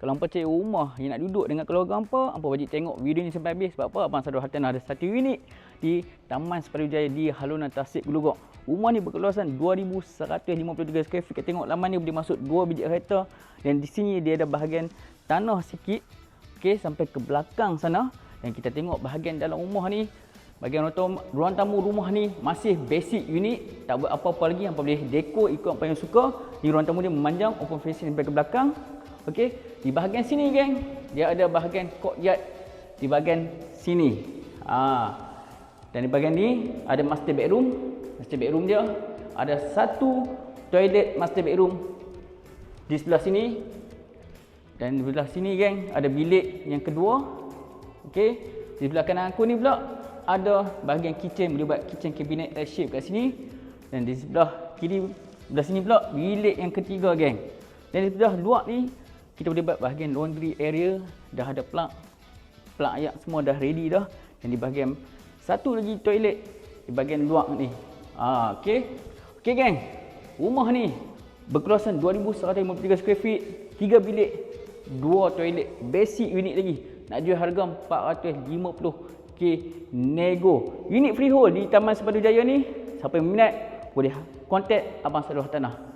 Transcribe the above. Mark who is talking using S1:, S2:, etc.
S1: Kalau hampa cari rumah yang nak duduk dengan keluarga hampa wajib tengok video ni sampai habis. Sebab apa? Abang Sadul Hartanah ada satu unit di Taman Sepadan Jaya di Haluan Tasik Gelugok. Rumah ni berkeluasan 2153 square feet. Kita tengok laman ni boleh masuk 2 biji kereta. Dan di sini dia ada bahagian tanah sikit. Okey, sampai ke belakang sana. Dan kita tengok bahagian dalam rumah ni. Bahagian ruang tamu rumah ni masih basic unit. Tak buat apa-apa lagi. Hampa boleh dekor ikut apa yang suka. Ni ruang tamu dia memanjang, open facing sampai ke belakang. Okey, di bahagian sini geng, dia ada bahagian courtyard di bahagian sini. Dan di bahagian ni ada master bedroom. Master bedroom dia ada satu toilet master bedroom di sebelah sini. Dan di sebelah sini geng ada bilik yang kedua. Okey, di sebelah kanan aku ni pula ada bahagian kitchen, boleh buat kitchen cabinet type shape kat sini. Dan di sebelah kiri, sebelah sini pula bilik yang ketiga geng. Dan di sebelah luar ni kita boleh buat bahagian laundry area. Dah ada plug air semua dah ready dah. Dan di bahagian satu lagi toilet di bahagian luar ni. Okey. Okey geng. Rumah ni berkeluasan 2153 square feet, 3 bilik, 2 toilet, basic unit lagi. Nak jual harga 450k nego. Unit freehold di Taman Sepadan Jaya ni. Siapa yang minat boleh contact Abang Sadul Hartanah.